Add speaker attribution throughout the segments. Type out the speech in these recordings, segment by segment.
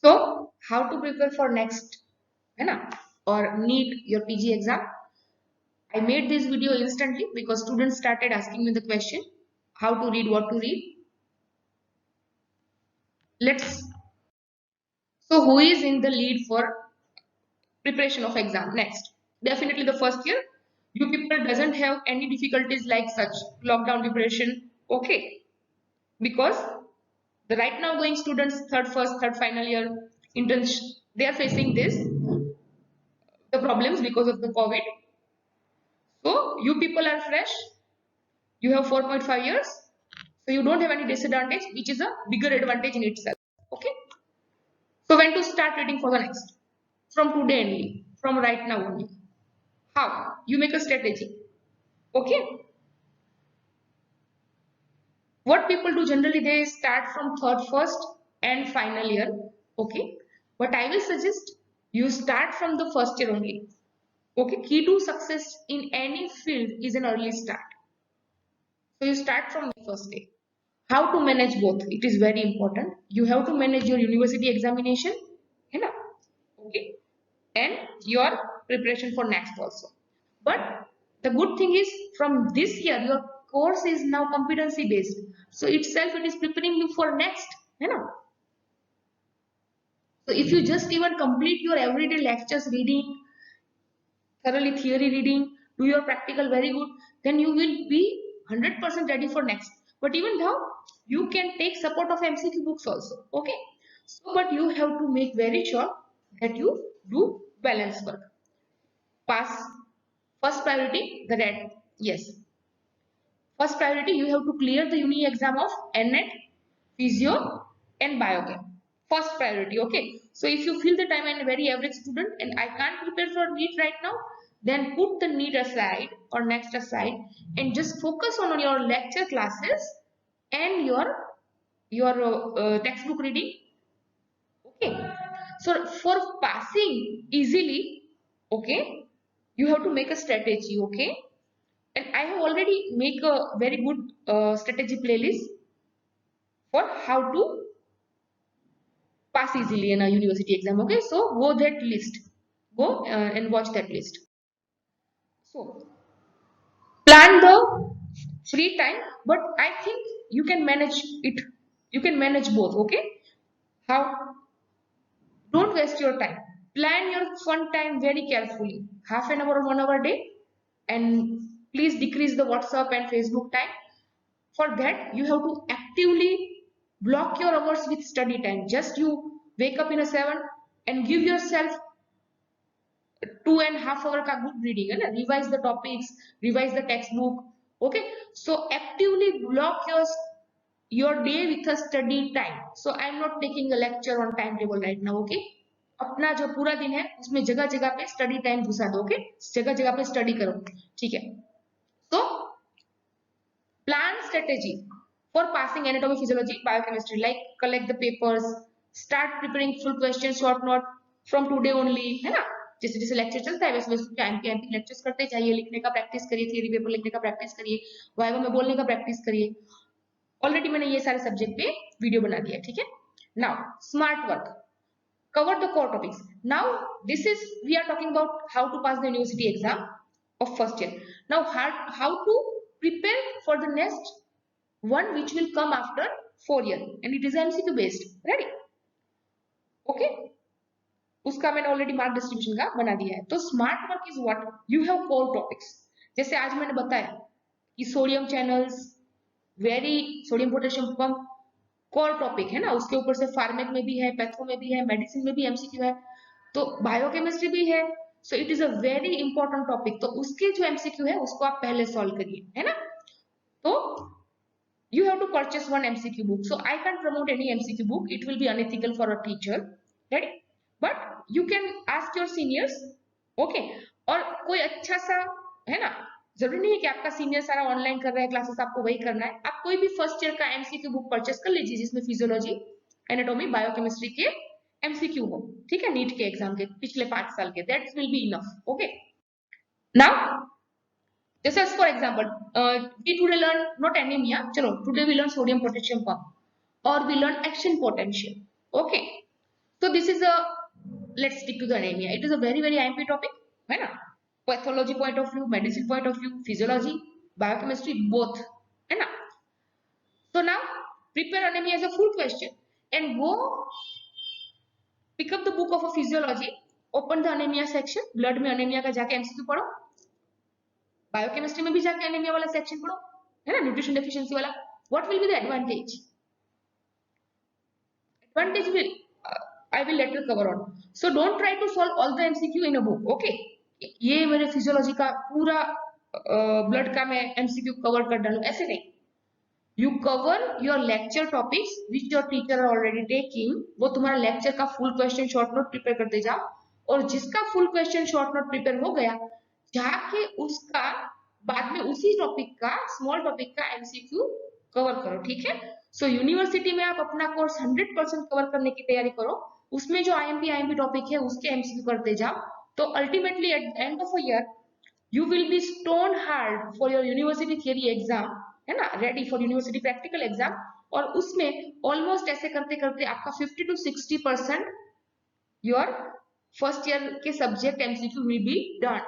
Speaker 1: So how to prepare for next है ना or NEET your PG exam. I made this video instantly because students started asking me the question how to read, what to read. Let's So who is in the lead for preparation of exam next? Definitely the first year. You people doesn't have any difficulties like such lockdown preparation, okay? Because the right now going students third final year interns, they are facing this the problems because of the COVID. So you people are fresh. You have 4.5 years, so you don't have any disadvantage, which is a bigger advantage in itself. Okay. So when to start reading for the next? From today only, from right now only. How? You make a strategy. Okay. What people do generally, they start from third first and final year. Okay. But I will suggest you start from the first year only. Okay. Key to success in any field is an early start. So you start from the first day. How to manage both? It is very important. You have to manage your university examination, है ना? Okay, and your preparation for next also. But the good thing is from this year your course is now competency based. So itself it is preparing you for next, है ना? So if you just even complete your everyday lectures reading, thoroughly theory reading, do your practical very good, then you will be 100% ready for next. But even now, you can take support of MCQ books also. Okay. So, but you have to make very sure that you do balance work. Pass. First priority, the red. Yes. First priority, you have to clear the uni exam of NNET, Physio, and Biochem. First priority, okay. So if you feel that I'm a very average student and I can't prepare for NEET right now, then put the NEET aside or next aside and just focus on your lecture classes and your textbook reading. Okay. So for passing easily, okay, you have to make a strategy, okay. And I have already make a very good strategy playlist for how to pass easily in a university exam. Okay, so go that list, go and watch that list. So plan the free time, but I think you can manage it. You can manage both. Okay, how? Don't waste your time. Plan your fun time very carefully. Half an hour or 1 hour a day, and please decrease the WhatsApp and Facebook time. For that, you have to actively block your hours with study time. Just you wake up in a 7 and give yourself 2.5 hour ka good reading, and revise the topics, revise the textbook. Okay, so actively block your day with a study time. So I am not taking a lecture on timetable right now. Okay, अपना जो पूरा दिन है उसमें जगह जगह पे study time घुसा दो. ओके, जगह जगह पे स्टडी करो. ठीक है. So plan strategy for passing anatomy, physiology, biochemistry, like collect the papers, start preparing full question short note from today only, है ना. जैसे जैसे लेक्चर चलता है वैसे वैसे टाइम के एंटी लेक्चर्स करते जाइए, लिखने का प्रैक्टिस करिए, थियरी पेपर लिखने का प्रैक्टिस करिए, वाइवा में बोलने का प्रैक्टिस करिए. ऑलरेडी मैंने ये सारे सब्जेक्ट पे वीडियो बना दिया. ठीक है. Now smart work, cover the core topics. Now this is we are talking about how to pass the university exam of first year. Now how to prepare for the next one which will come after 4 year, and it is MCQ based. Ready? Okay, उसका मैंने already mark distribution का बना दिया है. तो smart work is what you have core topics. जैसे आज मैंने बताया कि sodium channels, very sodium potassium pump core topic है ना. उसके ऊपर से फार्मेक में भी है, पैथो में भी है, मेडिसिन में भी एमसीक्यू है, तो बायोकेमिस्ट्री भी है. So it is a very important topic. तो उसके जो एमसीक्यू है उसको आप पहले सॉल्व करिए, है ना. तो you have to purchase one MCQ book. So I can't promote any MCQ book. It will be unethical for a teacher. Ready? But you can ask your seniors. Okay. और कोई अच्छा सा है ना, जरूरी नहीं है कि आपका सीनियर सारा ऑनलाइन कर रहा है क्लासेस, आपको वही करना है. आप कोई भी फर्स्ट ईयर का एमसीक्यू बुक परचेस कर लीजिए जिसमें फिजियोलॉजी, एनाटॉमी, बायोकेमिस्ट्री के एमसीक्यू हो. ठीक है, नीट के एग्जाम के पिछले 5 साल के. That will be enough. Okay. Now, this is for example, we today learn not anemia. Chalo, today we learn sodium potassium pump, or we learn action potential. Okay, so this is a, let's stick to the anemia. It is a very IMP topic, है ना? Pathology point of view, medicine point of view, physiology, biochemistry, both, है ना? So now prepare anemia as a full question and go pick up the book of a physiology, open the anemia section, blood में anemia का जाके MCQ पढ़ो, biochemistry में भी जाके anaemia वाला सेक्शन पढ़ो, है ना, न्यूट्रिशन डेफिशिएंसी वाला. What will be the advantage? Advantage will I will later cover on. So don't try to solve all the MCQ in a book. Okay, ये मेरे फिजियोलॉजी का पूरा ब्लड का मैं MCQ कवर कर डालूं, ऐसे नहीं. You cover your lecture topics which your teacher are already taking. वो तुम्हारा लेक्चर का full question short note prepare करते जाओ, और जिसका full question short note prepare हो गया, जाके उसका बाद में उसी टॉपिक का स्मॉल टॉपिक का MCQ कवर करो. ठीक है? सो यूनिवर्सिटी में आप अपना कोर्स 100% कवर करने की तैयारी करो, उसमें जो IMP टॉपिक है उसके MCQ करते जाओ. तो ultimately at the end of a year you will be stone hard for your university theory exam, है ना, ready for university practical exam. और उसमें ऑलमोस्ट ऐसे करते करते आपका 50 to 60% योर फर्स्ट ईयर के subject MCQ will be done.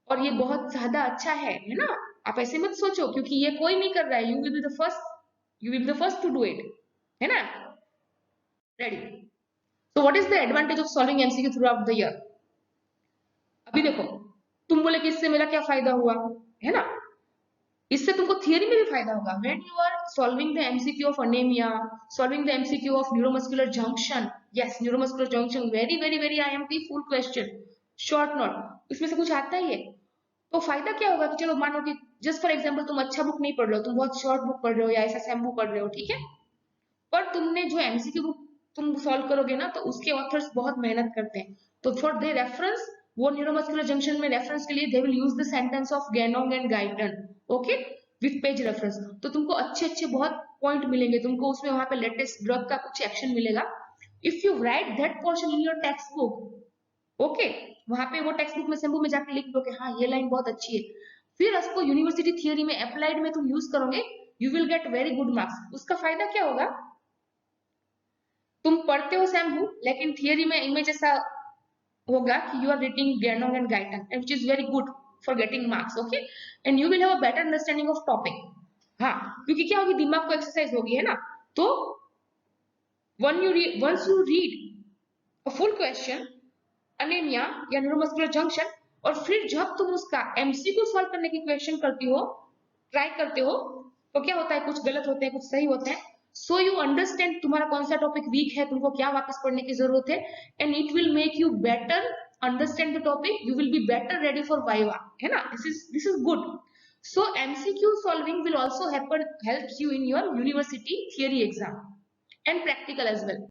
Speaker 1: और ये बहुत ज्यादा अच्छा है ना? आप ऐसे मत सोचो क्योंकि ये कोई नहीं कर रहा है. You will be the first, you will be the first to do it, है ना? Ready? So what is the advantage of solving MCQ throughout the year? अभी देखो, तुम बोले कि इससे मेरा क्या फायदा हुआ, है ना? इससे तुमको थियरी में भी फायदा होगा. When you are solving the MCQ of anaemia, solving the MCQ of neuromuscular junction, yes neuromuscular junction, very IMP full question short note, इसमें से कुछ आता ही है. तो फायदा क्या होगा कि चलो मानो कि जस्ट फॉर एग्जांपल तुम अच्छा बुक नहीं पढ़ रहे हो, तुम बहुत शॉर्ट बुक पढ़ रहे हो या ऐसा सैम बुक पढ़ रहे हो, ठीक है, पर तुमने जो MCQ बुक तुम सॉल्व करोगे ना, तो उसके ऑथर्स बहुत मेहनत करते हैं. तो फॉर दे रेफरेंस, वो न्यूरोमस्कुलर जंक्शन में रेफरेंस के लिए they will use the sentence of Ganong and Guyton, okay, with page reference. तो तुमको अच्छे बहुत पॉइंट मिलेंगे, तुमको उसमें वहां पे लेटेस्ट ड्रग का कुछ एक्शन मिलेगा. If you right that portion in your text book, okay, वहां पे वो टेक्स्ट बुक में शंभू में जाकर लिख दो कि हाँ ये लाइन बहुत अच्छी है, फिर उसको यूनिवर्सिटी थियरी में अप्लाइड में तुम यूज करोगे, you will get very good marks. उसका फायदा क्या होगा? तुम पढ़ते हो शंभू, लेकिन थियरी में इमेज ऐसा होगा कि you are reading Ganong and Guyton, which is very good for getting marks, okay, and you will have a better understanding of topic. हाँ, क्योंकि क्या होगी, दिमाग को एक्सरसाइज होगी, है ना? तो once you read a full question anaemia या न्यूरोमस्कुलर जंक्शन, और फिर जब तुम उसका MCQ सॉल्व करने की क्वेश्चन करती हो, ट्राई करते हो, तो क्या होता है, कुछ गलत होते हैं कुछ सही होते हैं. सो यू अंडरस्टैंड तुम्हारा कौन सा टॉपिक वीक है, तुमको क्या वापस पढ़ने की जरूरत है, and it will make you better understand the topic. You will be better ready for viva, है ना? This is good. So MCQ solving will also help you in your university theory exam and practical as well.